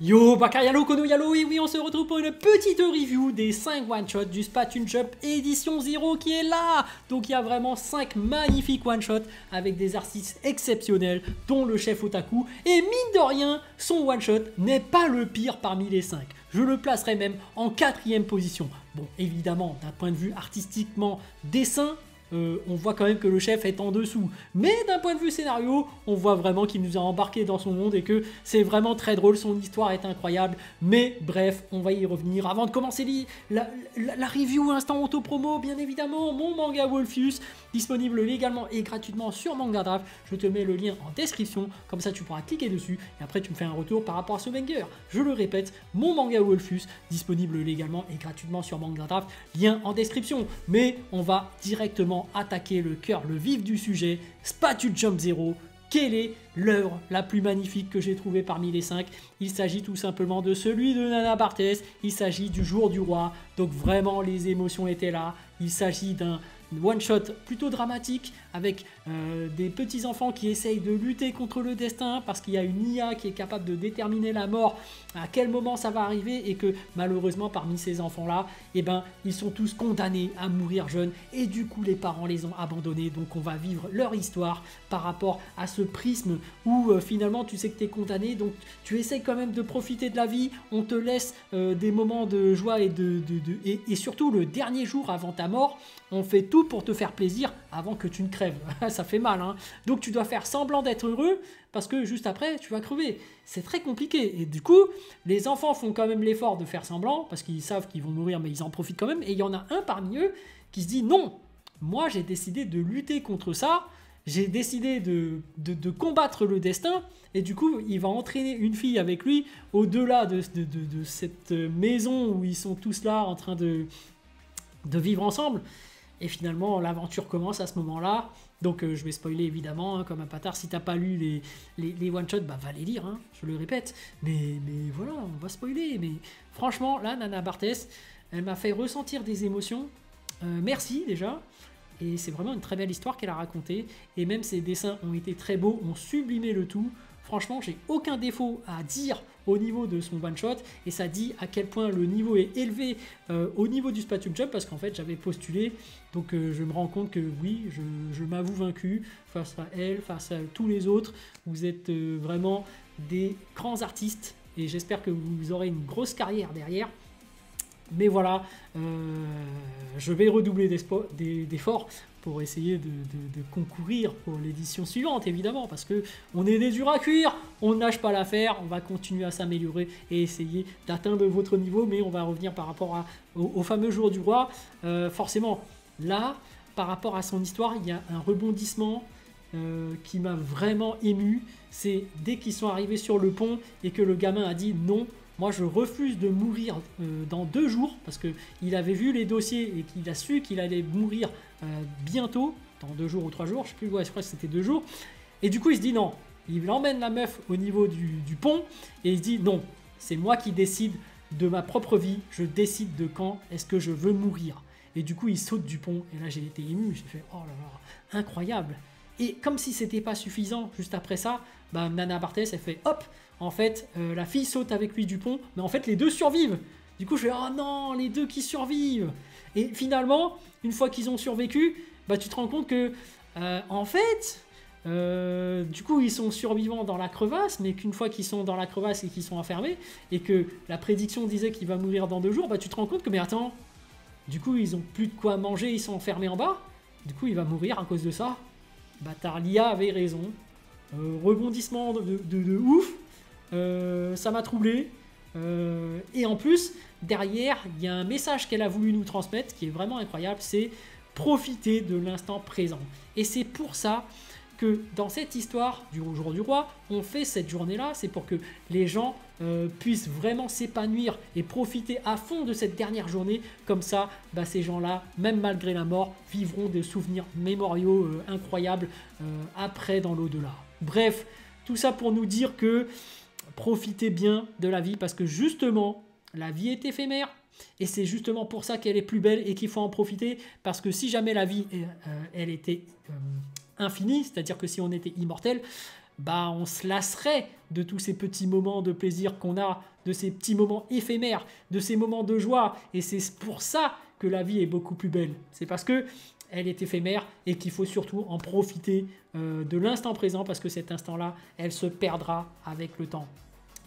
Yo, Bakarialo, Kono Yalo, et oui, on se retrouve pour une petite review des 5 one-shots du Splatoon Jump édition 0 qui est là. Donc il y a vraiment 5 magnifiques one-shots avec des artistes exceptionnels, dont le chef Otaku. Et mine de rien, son one-shot n'est pas le pire parmi les 5. Je le placerai même en 4e position. Bon, évidemment, d'un point de vue artistiquement dessin, on voit quand même que le chef est en dessous. Mais d'un point de vue scénario, on voit vraiment qu'il nous a embarqué dans son monde et que c'est vraiment très drôle, son histoire est incroyable. Mais bref, on va y revenir. Avant de commencer la review instant auto-promo, bien évidemment, mon manga Wolfius, disponible légalement et gratuitement sur Manga Draft. Je te mets le lien en description, comme ça tu pourras cliquer dessus et après tu me fais un retour par rapport à ce banger. Je le répète, mon manga Wolfius, disponible légalement et gratuitement sur Manga Draft, lien en description. Mais on va directement attaquer le cœur, le vif du sujet, Splatoon Jump 0. Quelle est l'œuvre la plus magnifique que j'ai trouvée parmi les 5? Il s'agit tout simplement de celui de Nana Barthès, il s'agit du Jour du Roi, donc vraiment les émotions étaient là. Il s'agit d'un one-shot plutôt dramatique avec des petits-enfants qui essayent de lutter contre le destin parce qu'il y a une IA qui est capable de déterminer la mort, à quel moment ça va arriver, et que malheureusement parmi ces enfants-là, eh ben, ils sont tous condamnés à mourir jeunes et du coup les parents les ont abandonnés. Donc on va vivre leur histoire par rapport à ce prisme où finalement tu sais que tu es condamné, donc tu essayes quand même de profiter de la vie, on te laisse des moments de joie et surtout le dernier jour avant ta mort, on fait tout pour te faire plaisir avant que tu ne crèves. Ça fait mal, hein. Donc tu dois faire semblant d'être heureux parce que juste après tu vas crever. C'est très compliqué et du coup les enfants font quand même l'effort de faire semblant parce qu'ils savent qu'ils vont mourir mais ils en profitent quand même, et il y en a un parmi eux qui se dit non, moi j'ai décidé de lutter contre ça, j'ai décidé de combattre le destin, et du coup il va entraîner une fille avec lui au-delà de cette maison où ils sont tous là en train de vivre ensemble. Et finalement, l'aventure commence à ce moment-là. Donc, je vais spoiler évidemment, hein, comme un patard. Si t'as pas lu les one-shots, bah va les lire, hein, je le répète. Mais voilà, on va spoiler. Mais franchement, là, Nana Barthès, elle m'a fait ressentir des émotions. Merci déjà. Et c'est vraiment une très belle histoire qu'elle a racontée. Et même ses dessins ont été très beaux, ont sublimé le tout. Franchement, j'ai aucun défaut à dire au niveau de son one-shot, et ça dit à quel point le niveau est élevé au niveau du Splatoon Jump, parce qu'en fait j'avais postulé, donc je me rends compte que oui, je m'avoue vaincu face à elle, face à tous les autres. Vous êtes vraiment des grands artistes et j'espère que vous aurez une grosse carrière derrière. Mais voilà, je vais redoubler d'efforts pour essayer de concourir pour l'édition suivante, évidemment, parce que on est des durs à cuire, on ne lâche pas l'affaire, on va continuer à s'améliorer et essayer d'atteindre votre niveau, mais on va revenir par rapport au fameux Jour du Roi. Forcément, là, par rapport à son histoire, il y a un rebondissement qui m'a vraiment ému. C'est dès qu'ils sont arrivés sur le pont et que le gamin a dit non, moi je refuse de mourir dans 2 jours, parce qu'il avait vu les dossiers et qu'il a su qu'il allait mourir bientôt, dans 2 jours ou 3 jours, je sais plus, ouais, je crois que c'était 2 jours. Et du coup il se dit non, il emmène la meuf au niveau du pont et il se dit non, c'est moi qui décide de ma propre vie, je décide de quand est-ce que je veux mourir. Et du coup il saute du pont, et là j'ai été ému, j'ai fait oh là là, incroyable. Et comme si c'était pas suffisant, juste après ça, bah, Nana Barthès elle fait hop, en fait la fille saute avec lui du pont, mais en fait les deux survivent. Du coup je fais oh non, les deux qui survivent. Et finalement, une fois qu'ils ont survécu, bah, tu te rends compte que en fait du coup ils sont survivants dans la crevasse, mais qu'une fois qu'ils sont dans la crevasse et qu'ils sont enfermés, et que la prédiction disait qu'il va mourir dans 2 jours, bah, tu te rends compte que mais attends, du coup ils ont plus de quoi manger, ils sont enfermés en bas, du coup il va mourir à cause de ça. Bâtard, l'IA avait raison. Rebondissement de ouf. Ça m'a troublé. Et en plus, derrière, il y a un message qu'elle a voulu nous transmettre qui est vraiment incroyable, c'est profiter de l'instant présent. Et c'est pour ça que dans cette histoire du Jour du Roi, on fait cette journée-là, c'est pour que les gens puissent vraiment s'épanouir et profiter à fond de cette dernière journée. Comme ça, bah, ces gens-là, même malgré la mort, vivront des souvenirs mémoriaux incroyables après dans l'au-delà. Bref, tout ça pour nous dire que profitez bien de la vie, parce que justement, la vie est éphémère. Et c'est justement pour ça qu'elle est plus belle et qu'il faut en profiter, parce que si jamais la vie elle était infinie, c'est-à-dire que si on était immortel, bah on se lasserait de tous ces petits moments de plaisir qu'on a, de ces petits moments éphémères, de ces moments de joie. Et c'est pour ça que la vie est beaucoup plus belle. C'est parce que elle est éphémère et qu'il faut surtout en profiter de l'instant présent, parce que cet instant-là, elle se perdra avec le temps.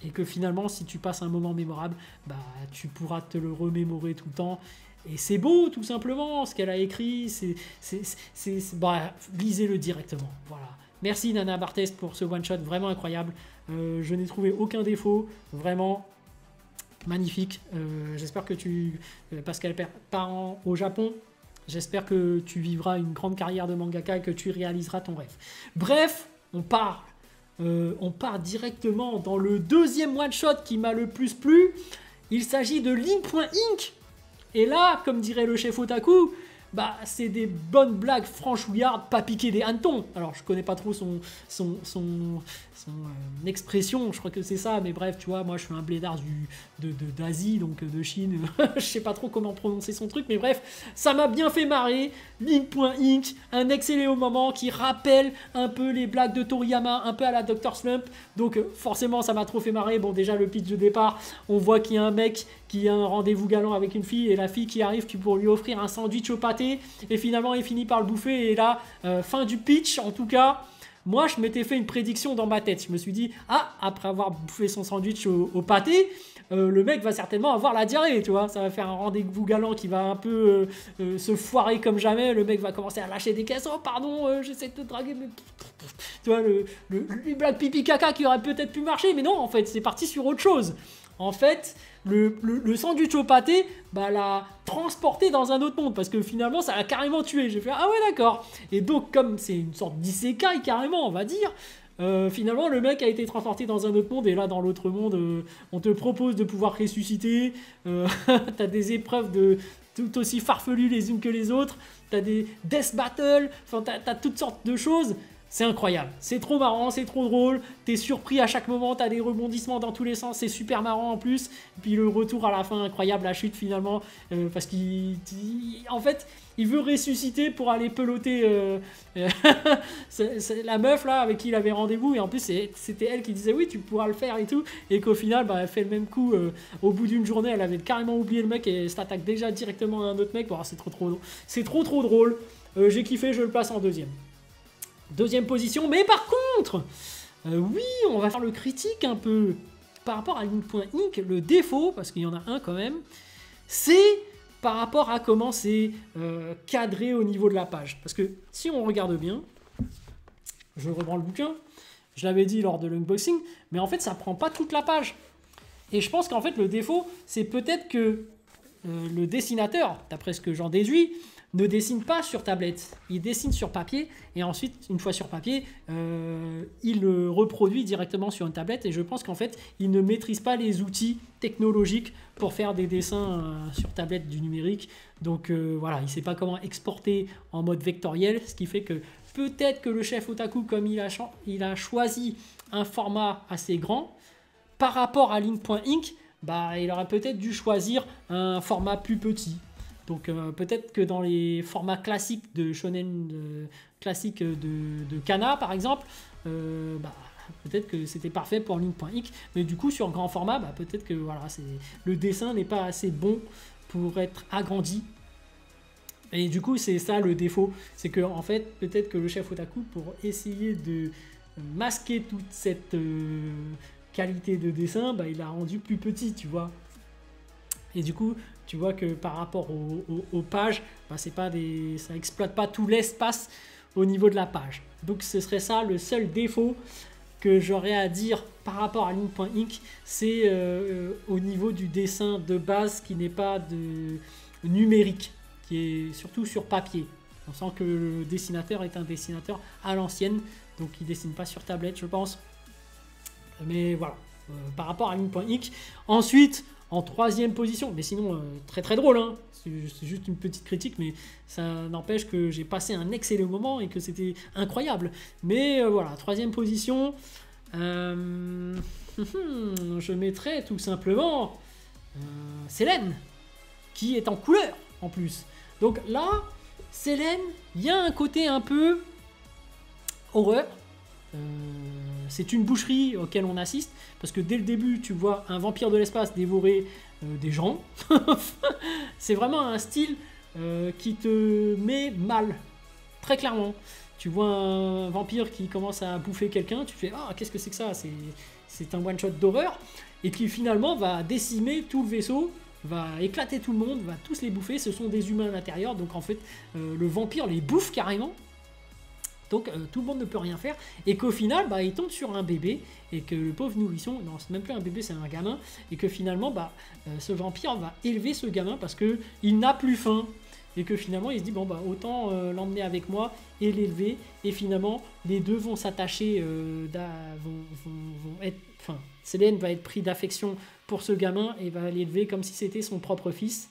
Et que finalement, si tu passes un moment mémorable, bah, tu pourras te le remémorer tout le temps. Et c'est beau, tout simplement, ce qu'elle a écrit. Bah, lisez-le directement. Voilà. Merci Nana Barthès pour ce one-shot, vraiment incroyable. Je n'ai trouvé aucun défaut, vraiment magnifique. J'espère que parce qu'elle part au Japon, j'espère que tu vivras une grande carrière de mangaka et que tu réaliseras ton rêve. Bref, on part directement dans le deuxième one-shot qui m'a le plus plu. Il s'agit de Link.Inc. Et là, comme dirait le chef otaku, bah, c'est des bonnes blagues franchouillardes, pas piquer des hannetons. Alors, je connais pas trop son expression, je crois que c'est ça, mais bref, tu vois, moi je suis un blédard d'Asie, donc de Chine, je sais pas trop comment prononcer son truc, mais bref, ça m'a bien fait marrer. Link.Inc, un excellent moment qui rappelle un peu les blagues de Toriyama, un peu à la Dr. Slump, donc forcément ça m'a trop fait marrer. Bon, déjà le pitch de départ, on voit qu'il y a un mec qui a un rendez-vous galant avec une fille, et la fille qui arrive pour lui offrir un sandwich au pâté, et finalement il finit par le bouffer, et là, fin du pitch en tout cas. Moi, je m'étais fait une prédiction dans ma tête. Je me suis dit, ah, après avoir bouffé son sandwich au pâté, le mec va certainement avoir la diarrhée, tu vois. Ça va faire un rendez-vous galant qui va un peu se foirer comme jamais. Le mec va commencer à lâcher des caisses. Oh, pardon, j'essaie de te draguer, mais... Tu vois, les blagues pipi caca qui aurait peut-être pu marcher, mais non, en fait, c'est parti sur autre chose. En fait, le sandwich au pâté, bah, l'a transporté dans un autre monde, parce que finalement, ça l'a carrément tué. J'ai fait, ah ouais, d'accord. Et donc, comme c'est une sorte d'isekai, carrément, on va dire, finalement, le mec a été transporté dans un autre monde, et là, dans l'autre monde, on te propose de pouvoir ressusciter. T'as des épreuves tout aussi farfelues les unes que les autres. T'as des death battles, enfin, t'as toutes sortes de choses. C'est incroyable, c'est trop marrant, c'est trop drôle, t'es surpris à chaque moment, t'as des rebondissements dans tous les sens, c'est super marrant en plus, et puis le retour à la fin, incroyable, la chute finalement, parce qu'en fait, il veut ressusciter pour aller peloter la meuf là avec qui il avait rendez-vous, et en plus c'était elle qui disait oui tu pourras le faire et tout, et qu'au final bah, elle fait le même coup, au bout d'une journée elle avait carrément oublié le mec et s'attaque déjà directement à un autre mec. Bon, c'est trop drôle, j'ai kiffé, je le place en deuxième position. Mais par contre, oui, on va faire le critique un peu par rapport à Link.Inc. Le défaut, parce qu'il y en a un quand même, c'est par rapport à comment c'est cadré au niveau de la page. Parce que si on regarde bien, je reprends le bouquin, je l'avais dit lors de l'unboxing, mais en fait ça prend pas toute la page. Et je pense qu'en fait le défaut, c'est peut-être que le dessinateur, d'après ce que j'en déduis, ne dessine pas sur tablette, il dessine sur papier, et ensuite, une fois sur papier, il le reproduit directement sur une tablette, et je pense qu'en fait, il ne maîtrise pas les outils technologiques pour faire des dessins sur tablette du numérique. Donc voilà, il ne sait pas comment exporter en mode vectoriel, ce qui fait que peut-être que le chef otaku, comme il a choisi un format assez grand, par rapport à Link.Inc, bah, il aurait peut-être dû choisir un format plus petit. Donc peut-être que dans les formats classiques de shonen, classiques de Kana par exemple, bah, peut-être que c'était parfait pour Link.Inc, mais du coup sur grand format, bah, peut-être que voilà, le dessin n'est pas assez bon pour être agrandi. Et du coup c'est ça le défaut, c'est que en fait peut-être que le chef otaku, pour essayer de masquer toute cette qualité de dessin, bah, il l'a rendu plus petit, tu vois. Et du coup, tu vois que par rapport aux pages, bah, ça exploite pas tout l'espace au niveau de la page. Donc ce serait ça le seul défaut que j'aurais à dire par rapport à Link.Inc, c'est au niveau du dessin de base qui n'est pas de numérique, qui est surtout sur papier. On sent que le dessinateur est un dessinateur à l'ancienne, donc il dessine pas sur tablette, je pense. Mais voilà, par rapport à Link.Inc. Ensuite, en troisième position, mais sinon très très drôle, hein. C'est juste une petite critique, mais ça n'empêche que j'ai passé un excellent moment et que c'était incroyable. Mais voilà, troisième position, je mettrais tout simplement Selen, qui est en couleur en plus. Donc là, Selen, il y a un côté un peu horreur. c'est une boucherie auquel on assiste, parce que dès le début, tu vois un vampire de l'espace dévorer des gens. C'est vraiment un style qui te met mal, très clairement. Tu vois un vampire qui commence à bouffer quelqu'un, tu fais « Ah, qu'est-ce que c'est que ça ?» C'est un one-shot d'horreur, et qui finalement va décimer tout le vaisseau, va éclater tout le monde, va tous les bouffer. Ce sont des humains à l'intérieur, donc en fait, le vampire les bouffe carrément. Donc tout le monde ne peut rien faire, et qu'au final, il tombe sur un bébé, et que le pauvre nourrisson, non c'est même plus un bébé, c'est un gamin, et que finalement, ce vampire va élever ce gamin parce qu'il n'a plus faim, et que finalement il se dit, bon autant l'emmener avec moi et l'élever, et finalement les deux vont s'attacher, Selene va être pris d'affection pour ce gamin, et va l'élever comme si c'était son propre fils.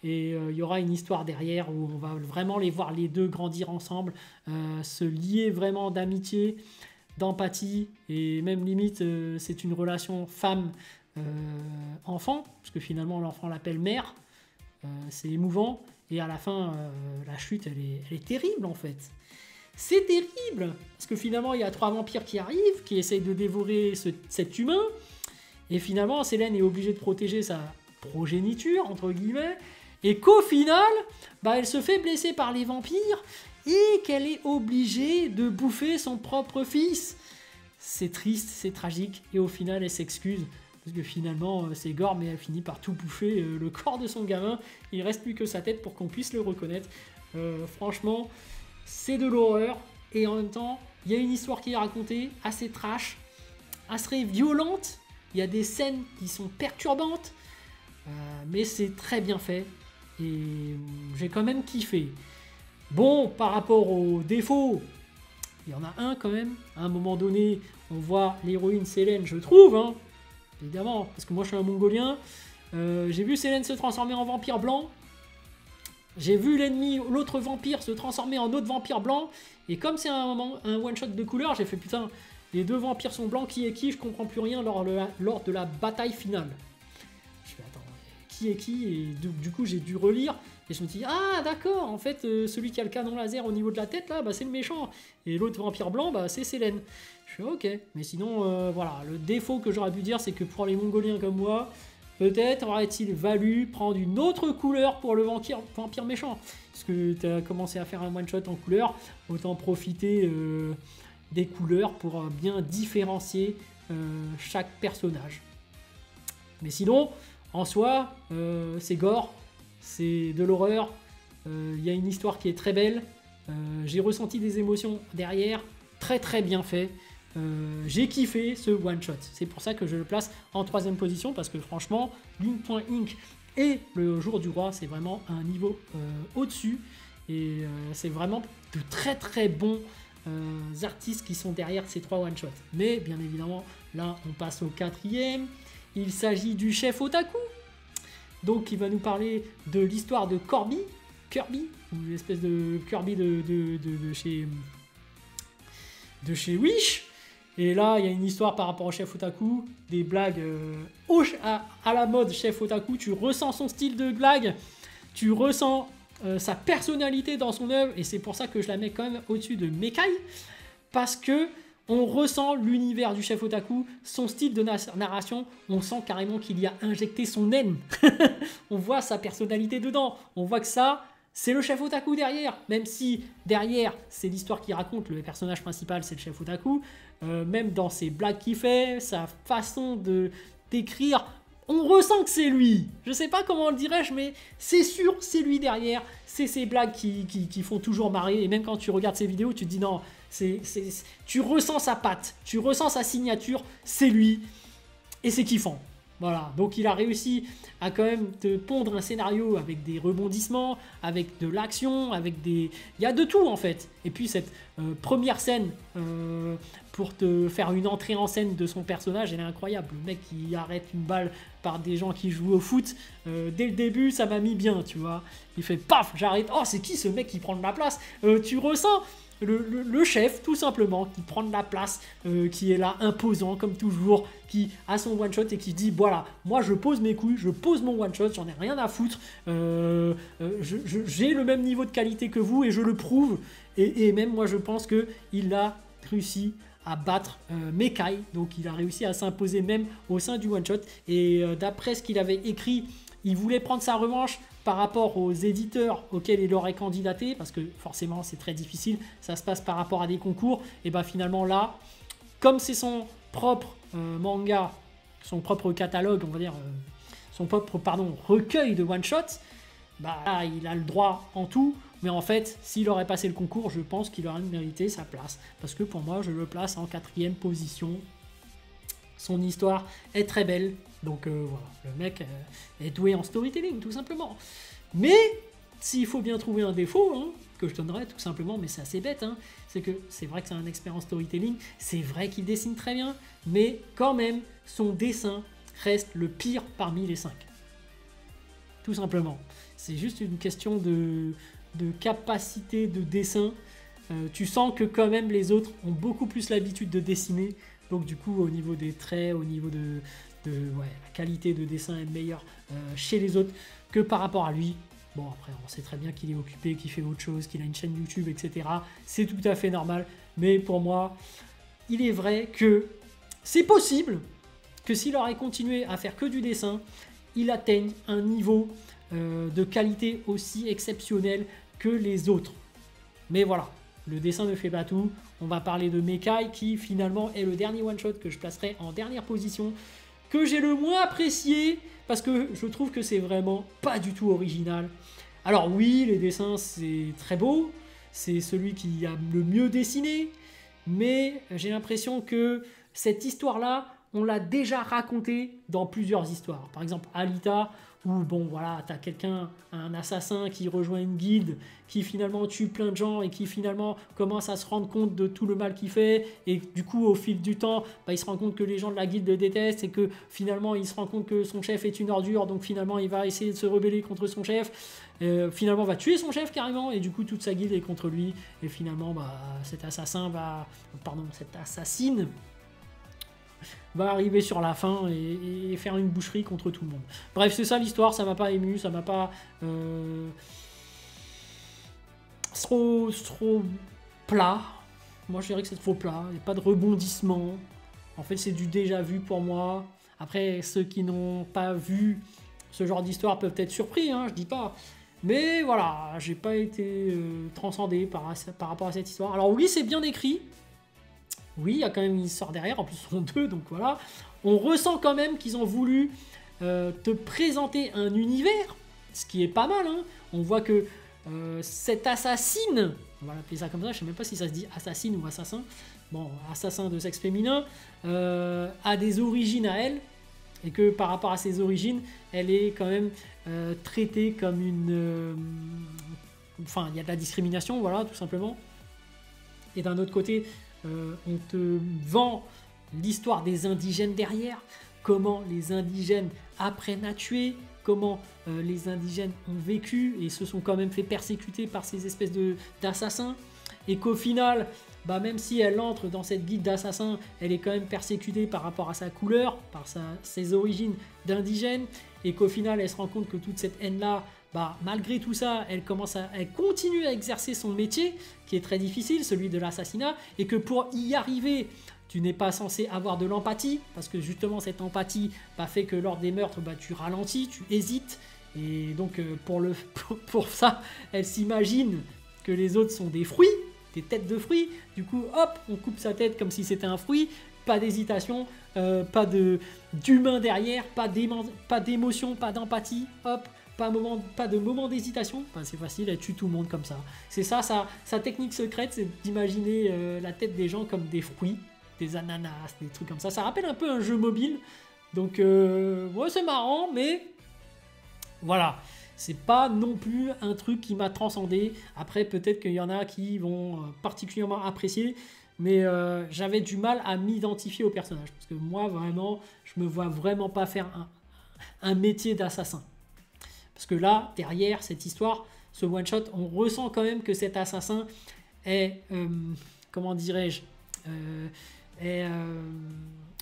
Et il y aura une histoire derrière où on va vraiment les voir les deux grandir ensemble, se lier vraiment d'amitié, d'empathie, et même limite c'est une relation femme-enfant, parce que finalement l'enfant l'appelle mère, c'est émouvant, et à la fin la chute elle est terrible en fait. C'est terrible, parce que finalement il y a 3 vampires qui arrivent, qui essayent de dévorer cet humain, et finalement Selene est obligée de protéger sa progéniture, entre guillemets, et qu'au final, elle se fait blesser par les vampires et qu'elle est obligée de bouffer son propre fils. C'est triste, c'est tragique, et au final elle s'excuse, parce que finalement c'est gore, mais elle finit par tout bouffer, le corps de son gamin, il reste plus que sa tête pour qu'on puisse le reconnaître. Franchement, c'est de l'horreur, et en même temps, il y a une histoire qui est racontée, assez trash, assez violente, il y a des scènes qui sont perturbantes, mais c'est très bien fait. Et j'ai quand même kiffé. Bon, par rapport aux défauts, il y en a un quand même. À un moment donné, on voit l'héroïne Selene, je trouve, évidemment, parce que moi je suis un mongolien. J'ai vu Selene se transformer en vampire blanc. J'ai vu l'autre vampire se transformer en autre vampire blanc. Et comme c'est un one-shot de couleur, j'ai fait putain, les deux vampires sont blancs, qui est qui? Je comprends plus rien lors de la bataille finale. Je fais attends, qui est qui? Et du coup j'ai dû relire, et je me dis ah d'accord, en fait celui qui a le canon laser au niveau de la tête là, c'est le méchant, et l'autre vampire blanc c'est Selene. Je fais ok, mais sinon voilà, le défaut que j'aurais pu dire, c'est que pour les mongoliens comme moi, peut-être aurait-il valu prendre une autre couleur pour le vampire méchant, parce que tu as commencé à faire un one shot en couleur, autant profiter des couleurs pour bien différencier chaque personnage. Mais sinon, en soi, c'est gore, c'est de l'horreur, il y a une histoire qui est très belle, j'ai ressenti des émotions derrière, très très bien fait, j'ai kiffé ce one shot, c'est pour ça que je le place en 3e position, parce que franchement, Link.Inc et le Jour du Roi, c'est vraiment un niveau au-dessus, et c'est vraiment de très très bons artistes qui sont derrière ces 3 one shots. Mais bien évidemment, là on passe au 4e. Il s'agit du chef Otaku, donc il va nous parler de l'histoire de Kirby, une espèce de Kirby de chez Wish. Et là, il y a une histoire par rapport au chef Otaku, des blagues à la mode chef Otaku. Tu ressens son style de blague, tu ressens sa personnalité dans son œuvre, et c'est pour ça que je la mets quand même au-dessus de Mekai, parce que on ressent l'univers du chef Otaku, son style de narration, on sent carrément qu'il y a injecté son haine. On voit sa personnalité dedans, on voit que ça, c'est le chef Otaku derrière, même si derrière, c'est l'histoire qu'il raconte, le personnage principal, c'est le chef Otaku, même dans ses blagues qu'il fait, sa façon de d'écrire, on ressent que c'est lui. Je sais pas comment le dirais-je, mais c'est sûr, c'est lui derrière, c'est ces blagues qui font toujours marrer, et même quand tu regardes ses vidéos, tu te dis non, tu ressens sa patte, tu ressens sa signature, c'est lui, et c'est kiffant. Voilà, donc il a réussi à quand même te pondre un scénario avec des rebondissements, avec de l'action, avec des... Il y a de tout en fait. Et puis cette première scène pour te faire une entrée en scène de son personnage, elle est incroyable. Le mec qui arrête une balle par des gens qui jouent au foot, dès le début ça m'a mis bien, tu vois. Il fait paf, j'arrête, oh c'est qui ce mec qui prend de la place? Tu ressens... Le chef, tout simplement, qui prend de la place, qui est là, imposant, comme toujours, qui a son one-shot et qui dit, voilà, moi je pose mes couilles, je pose mon one-shot, j'en ai rien à foutre, j'ai le même niveau de qualité que vous et je le prouve, et même moi je pense qu'il a réussi à battre Mekai. Donc il a réussi à s'imposer même au sein du one-shot. Et d'après ce qu'il avait écrit, il voulait prendre sa revanche par rapport aux éditeurs auxquels il aurait candidaté, parce que forcément c'est très difficile, ça se passe par rapport à des concours. Et bien finalement là, comme c'est son propre manga, son propre catalogue, on va dire, son propre recueil de one-shots, bah là, il a le droit en tout. Mais en fait, s'il aurait passé le concours, je pense qu'il aurait mérité sa place. Parce que pour moi, je le place en 4e position. Son histoire est très belle. Donc voilà, le mec est doué en storytelling, tout simplement. Mais s'il faut bien trouver un défaut, hein, que je donnerais tout simplement, mais c'est assez bête, hein, c'est que c'est vrai que c'est un expert en storytelling, c'est vrai qu'il dessine très bien, mais quand même, son dessin reste le pire parmi les 5. Tout simplement. C'est juste une question de capacité de dessin. Tu sens que quand même les autres ont beaucoup plus l'habitude de dessiner. Donc du coup, au niveau des traits, au niveau de la qualité de dessin est meilleure chez les autres que par rapport à lui. Bon, après, on sait très bien qu'il est occupé, qu'il fait autre chose, qu'il a une chaîne YouTube, etc. C'est tout à fait normal. Mais pour moi, il est vrai que c'est possible que s'il aurait continué à faire que du dessin, il atteigne un niveau de qualité aussi exceptionnel que les autres. Mais voilà, le dessin ne fait pas tout. On va parler de Mekai qui finalement est le dernier one-shot que je placerai en dernière position, que j'ai le moins apprécié parce que je trouve que c'est vraiment pas du tout original. Alors oui, les dessins c'est très beau, c'est celui qui a le mieux dessiné, mais j'ai l'impression que cette histoire-là, on l'a déjà racontée dans plusieurs histoires. Par exemple, Alita, où bon voilà, t'as quelqu'un, un assassin qui rejoint une guilde, qui finalement tue plein de gens et qui finalement commence à se rendre compte de tout le mal qu'il fait, et du coup au fil du temps, bah, il se rend compte que les gens de la guilde le détestent et que finalement il se rend compte que son chef est une ordure, donc finalement il va essayer de se rebeller contre son chef, finalement va tuer son chef carrément, et du coup toute sa guilde est contre lui, et finalement bah, cette assassine va arriver sur la fin et faire une boucherie contre tout le monde. Bref, c'est ça l'histoire, ça m'a pas ému, ça m'a pas... trop plat. Moi je dirais que c'est trop plat, il n'y a pas de rebondissement. En fait c'est du déjà vu pour moi. Après ceux qui n'ont pas vu ce genre d'histoire peuvent être surpris, hein, je dis pas. Mais voilà, j'ai pas été transcendé par rapport à cette histoire. Alors oui, c'est bien écrit. Oui, il y a quand même une histoire derrière, en plus ce sont deux, donc voilà. On ressent quand même qu'ils ont voulu te présenter un univers, ce qui est pas mal, hein. On voit que cette assassine, on va l'appeler ça comme ça, je sais même pas si ça se dit assassine ou assassin, bon, assassin de sexe féminin, a des origines à elle, et que par rapport à ses origines, elle est quand même traitée comme une... Enfin, il y a de la discrimination, voilà, tout simplement. Et d'un autre côté... on te vend l'histoire des indigènes derrière, comment les indigènes apprennent à tuer, comment les indigènes ont vécu et se sont quand même fait persécuter par ces espèces d'assassins, et qu'au final, bah, même si elle entre dans cette guilde d'assassins, elle est quand même persécutée par rapport à sa couleur, par ses origines d'indigène, et qu'au final elle se rend compte que toute cette haine-là, bah, malgré tout ça, elle continue à exercer son métier, qui est très difficile, celui de l'assassinat, et que pour y arriver, tu n'es pas censé avoir de l'empathie, parce que justement cette empathie bah, fait que lors des meurtres, bah, tu ralentis, tu hésites, et donc pour ça, elle s'imagine que les autres sont des fruits, des têtes de fruits, du coup hop, on coupe sa tête comme si c'était un fruit, pas d'hésitation, pas d'humain derrière, pas d'émotion, pas d'empathie, hop, pas de moment d'hésitation, enfin, c'est facile, elle tue tout le monde comme ça. C'est ça, sa technique secrète, c'est d'imaginer la tête des gens comme des fruits, des ananas, des trucs comme ça. Ça rappelle un peu un jeu mobile, donc ouais, c'est marrant, mais voilà, c'est pas non plus un truc qui m'a transcendé. Après, peut-être qu'il y en a qui vont particulièrement apprécier, mais j'avais du mal à m'identifier au personnage, parce que moi, vraiment, je me vois vraiment pas faire un métier d'assassin. Parce que là, derrière cette histoire, ce one-shot, on ressent quand même que cet assassin est, comment dirais-je, est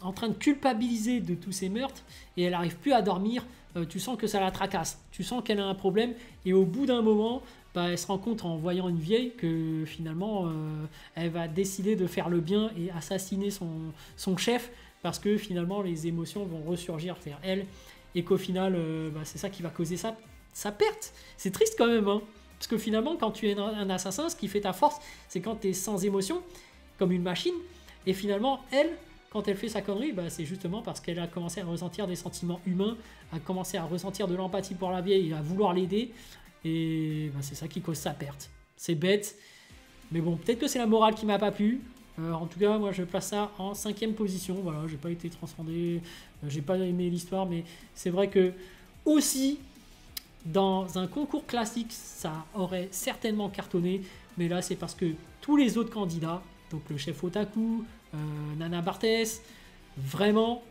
en train de culpabiliser de tous ces meurtres, et elle n'arrive plus à dormir. Tu sens que ça la tracasse, tu sens qu'elle a un problème, et au bout d'un moment, bah, elle se rend compte en voyant une vieille que finalement elle va décider de faire le bien et assassiner son chef parce que finalement les émotions vont ressurgir vers elle et qu'au final bah, c'est ça qui va causer sa perte. C'est triste quand même, hein, parce que finalement quand tu es un assassin, ce qui fait ta force, c'est quand tu es sans émotion, comme une machine, et finalement elle, quand elle fait sa connerie, bah, c'est justement parce qu'elle a commencé à ressentir des sentiments humains, a commencé à ressentir de l'empathie pour la vieille et à vouloir l'aider, et bah, c'est ça qui cause sa perte. C'est bête, mais bon, peut-être que c'est la morale qui m'a pas plu. En tout cas, moi je place ça en 5e position. Voilà, j'ai pas été transcendé, j'ai pas aimé l'histoire, mais c'est vrai que aussi dans un concours classique, ça aurait certainement cartonné, mais là c'est parce que tous les autres candidats, donc le chef Otaku, Nana Barthès, vraiment,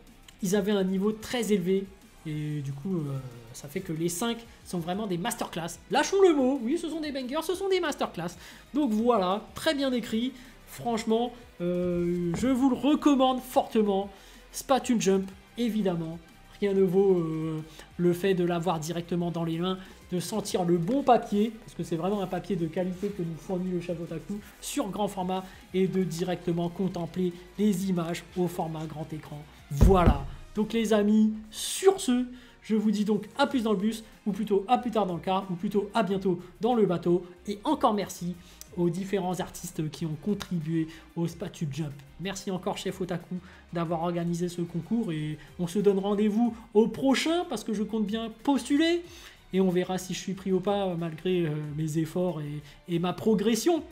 ils avaient un niveau très élevé. Et du coup, ça fait que les 5 sont vraiment des masterclass. Lâchons le mot, oui, ce sont des bangers, ce sont des masterclass. Donc voilà, très bien écrit. Franchement, je vous le recommande fortement. Splatoon Jump, évidemment. Rien ne vaut le fait de l'avoir directement dans les mains, de sentir le bon papier, parce que c'est vraiment un papier de qualité que nous fournit le chef Otaku sur grand format, et de directement contempler les images au format grand écran. Voilà. Donc les amis, sur ce, je vous dis donc à plus dans le bus, ou plutôt à plus tard dans le car, ou plutôt à bientôt dans le bateau. Et encore merci aux différents artistes qui ont contribué au Splatoon Jump. Merci encore chef Otaku d'avoir organisé ce concours, et on se donne rendez-vous au prochain parce que je compte bien postuler et on verra si je suis pris ou pas malgré mes efforts et ma progression.